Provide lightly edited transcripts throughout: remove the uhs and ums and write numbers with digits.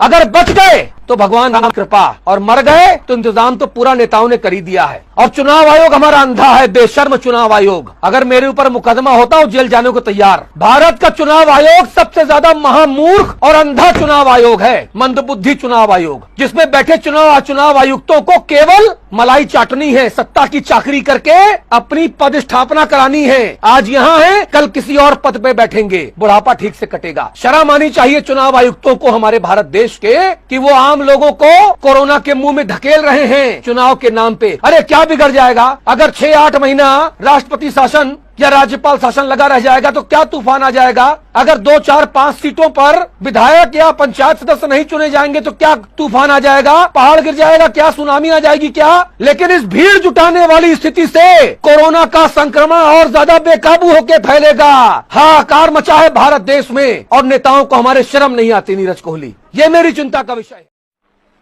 अगर बच गए तो भगवान की कृपा, और मर गए तो इंतजाम तो पूरा नेताओं ने कर ही दिया है। और चुनाव आयोग हमारा अंधा है, बेशर्म चुनाव आयोग। अगर मेरे ऊपर मुकदमा होता हूं जेल जाने को तैयार। भारत का चुनाव आयोग सबसे ज्यादा महामूर्ख और अंधा चुनाव आयोग है, मंदबुद्धि चुनाव आयोग, जिसमें बैठे चुनाव आयुक्तों को केवल मलाई चाटनी है, सत्ता की चाकरी करके अपनी पद स्थापना करानी है। आज यहाँ है, कल किसी और पद पे बैठेंगे, बुढ़ापा ठीक से कटेगा। शर्म आनी चाहिए चुनाव आयुक्तों को हमारे भारत देश के, कि वो आम लोगों को कोरोना के मुंह में धकेल रहे हैं चुनाव के नाम पे। अरे क्या बिगड़ जाएगा अगर 6-8 महीना राष्ट्रपति शासन या राज्यपाल शासन लगा रह जाएगा तो क्या तूफान आ जाएगा? अगर 2, 4, 5 सीटों पर विधायक या पंचायत सदस्य नहीं चुने जाएंगे तो क्या तूफान आ जाएगा? पहाड़ गिर जाएगा क्या? सुनामी आ जाएगी क्या? लेकिन इस भीड़ जुटाने वाली स्थिति से कोरोना का संक्रमण और ज्यादा बेकाबू होकर फैलेगा। हाहाकार मचा है भारत देश में, और नेताओं को हमारे शर्म नहीं आती। नीरज कोहली, ये मेरी चिंता का विषय है।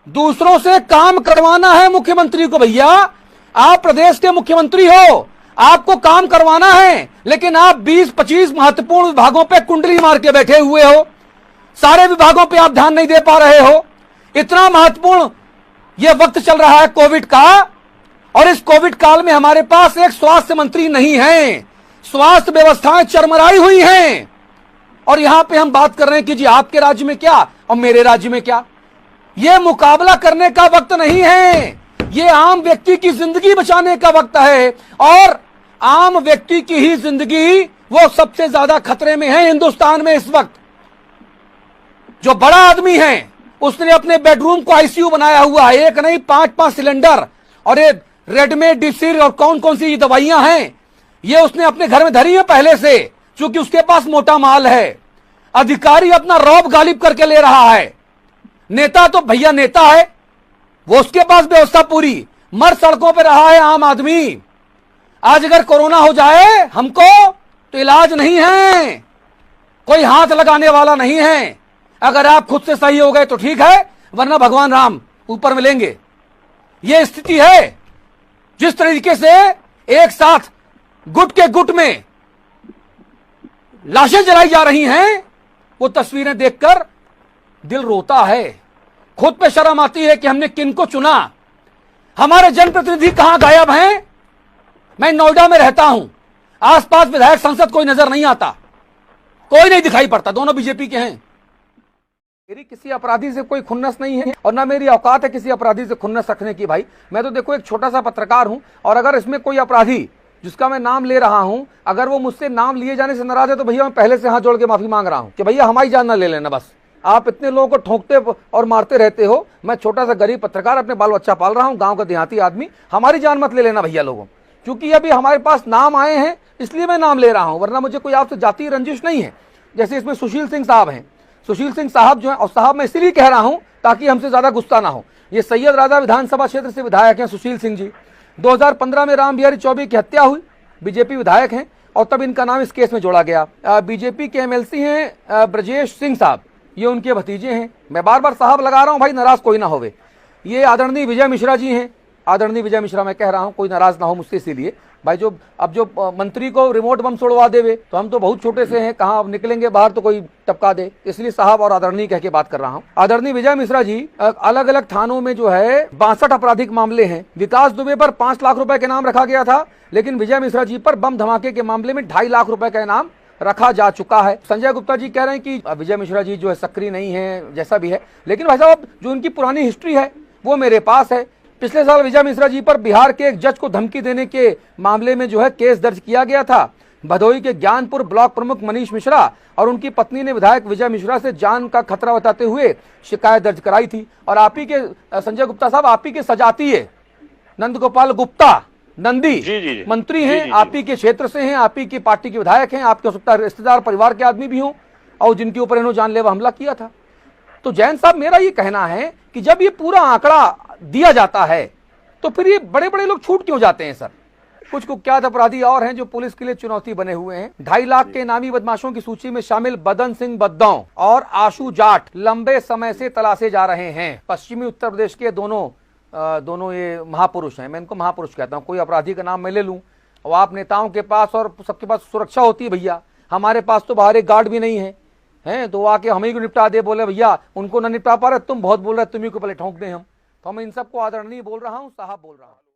दूसरों से काम करवाना है मुख्यमंत्री को। भैया, आप प्रदेश के मुख्यमंत्री हो, आपको काम करवाना है, लेकिन आप 20-25 महत्वपूर्ण विभागों पे कुंडली मार के बैठे हुए हो। सारे विभागों पे आप ध्यान नहीं दे पा रहे हो। इतना महत्वपूर्ण ये वक्त चल रहा है कोविड का, और इस कोविड काल में हमारे पास एक स्वास्थ्य मंत्री नहीं है। स्वास्थ्य व्यवस्थाएं चरमराई हुई हैं, और यहां पे हम बात कर रहे हैं कि जी आपके राज्य में क्या और मेरे राज्य में क्या। ये मुकाबला करने का वक्त नहीं है, ये आम व्यक्ति की जिंदगी बचाने का वक्त है, और आम व्यक्ति की ही जिंदगी वो सबसे ज्यादा खतरे में है हिंदुस्तान में इस वक्त। जो बड़ा आदमी है उसने अपने बेडरूम को आईसीयू बनाया हुआ है, एक नहीं 5-5 सिलेंडर, और ये रेडमेड डिसिर और कौन कौन सी दवाइयां हैं ये उसने अपने घर में धरी है पहले से, क्योंकि उसके पास मोटा माल है। अधिकारी अपना रौब गालिब करके ले रहा है। नेता तो भैया नेता है, वो उसके पास व्यवस्था पूरी। मर सड़कों पे रहा है आम आदमी। आज अगर कोरोना हो जाए हमको तो इलाज नहीं है, कोई हाथ लगाने वाला नहीं है। अगर आप खुद से सही हो गए तो ठीक है, वरना भगवान राम ऊपर मिलेंगे। ये स्थिति है। जिस तरीके से एक साथ गुट के गुट में लाशें जलाई जा रही हैं, वो तस्वीरें देखकर दिल रोता है। खुद पे शर्म आती है कि हमने किनको चुना। हमारे जनप्रतिनिधि कहां गायब हैं? मैं नोएडा में रहता हूं, आसपास विधायक संसद कोई नजर नहीं आता, कोई नहीं दिखाई पड़ता। दोनों बीजेपी के हैं। मेरी किसी अपराधी से कोई खुन्नस नहीं है, और ना मेरी औकात है किसी अपराधी से खुन्नस रखने की। भाई मैं तो देखो एक छोटा सा पत्रकार हूं, और अगर इसमें कोई अपराधी जिसका मैं नाम ले रहा हूं, अगर वो मुझसे नाम लिए जाने से नाराज है तो भैया मैं पहले से हाथ जोड़ के माफी मांग रहा हूं कि भैया हमारी जान ना ले लेना। बस आप इतने लोगों को ठोकते और मारते रहते हो। मैं छोटा सा गरीब पत्रकार, अपने बाल बच्चा पाल रहा हूं, गांव का देहाती आदमी, हमारी जान मत ले लेना भैया लोगों, क्योंकि अभी हमारे पास नाम आए हैं इसलिए मैं नाम ले रहा हूं, वरना मुझे कोई आपसे जातीय रंजिश नहीं है। जैसे इसमें सुशील सिंह साहब हैं, सुशील सिंह साहब जो है, और साहब मैं इसलिए कह रहा हूं ताकि हमसे ज्यादा गुस्सा ना हो। ये सैयद राजा विधानसभा क्षेत्र से विधायक हैं सुशील सिंह जी। 2015 में राम बिहारी चौबे की हत्या हुई, बीजेपी विधायक हैं, और तब इनका नाम इस केस में जोड़ा गया। बीजेपी के एमएलसी हैं ब्रजेश सिंह साहब, ये उनके भतीजे हैं। मैं बार बार साहब लगा रहा हूं भाई, नाराज कोई ना होवे। ये आदरणीय विजय मिश्रा जी हैं, आदरणीय विजय मिश्रा मैं कह रहा हूं, कोई नाराज ना हो मुझसे। इसीलिए भाई जो मंत्री को रिमोट बम छोड़वा देवे तो हम तो बहुत छोटे से हैं, कहाँ अब निकलेंगे बाहर तो कोई टपका दे, इसलिए साहब और आदरणीय कह के बात कर रहा हूँ। आदरणीय विजय मिश्रा जी, अलग अलग थानों में जो है 62 आपराधिक मामले हैं। विकास दुबे पर 5 लाख रुपए का इनाम रखा गया था, लेकिन विजय मिश्रा जी पर बम धमाके के मामले में 2.5 लाख रुपए का इनाम रखा जा चुका है। संजय गुप्ता जी कह रहे हैं कि विजय मिश्रा जी जो है सक्रिय नहीं है, जैसा भी है, लेकिन भाई साहब जो उनकी पुरानी हिस्ट्री है वो मेरे पास है। पिछले साल विजय मिश्रा जी पर बिहार के एक जज को धमकी देने के मामले में जो है केस दर्ज किया गया था। भदोही के ज्ञानपुर ब्लॉक प्रमुख मनीष मिश्रा और उनकी पत्नी ने विधायक विजय मिश्रा से जान का खतरा बताते हुए शिकायत दर्ज कराई थी। और आप ही के संजय गुप्ता साहब, आप ही के सजातीय नंद गोपाल गुप्ता नंदी मंत्री हैं, आप ही के क्षेत्र से हैं, आप ही की पार्टी के विधायक हैं, आपके हो सकता है रिश्तेदार परिवार के आदमी भी हों, और जिनके ऊपर इन्होंने जानलेवा हमला किया था। तो जैन साहब, मेरा ये कहना है कि जब ये पूरा आंकड़ा दिया जाता है तो फिर ये बड़े बड़े लोग छूट क्यों जाते हैं सर? कुछ कुख्यात अपराधी और हैं जो पुलिस के लिए चुनौती बने हुए हैं। 2.5 लाख के इनामी बदमाशों की सूची में शामिल बदन सिंह बद्दौ और आशु जाट लंबे समय से तलाशे जा रहे हैं। पश्चिमी उत्तर प्रदेश के दोनों ये महापुरुष हैं, मैं इनको महापुरुष कहता हूँ। कोई अपराधी का नाम मैं ले लूं और आप नेताओं के पास और सबके पास सुरक्षा होती है भैया, हमारे पास तो बाहर एक गार्ड भी नहीं है। हैं, तो आके हम ही को निपटा दे, बोले भैया उनको ना निपटा पा रहे, तुम बहुत बोल रहे, तुम्ही को पहले ठोंक दें हम। तो मैं इन सबको आदरणीय बोल रहा हूं, साहब बोल रहा हूं।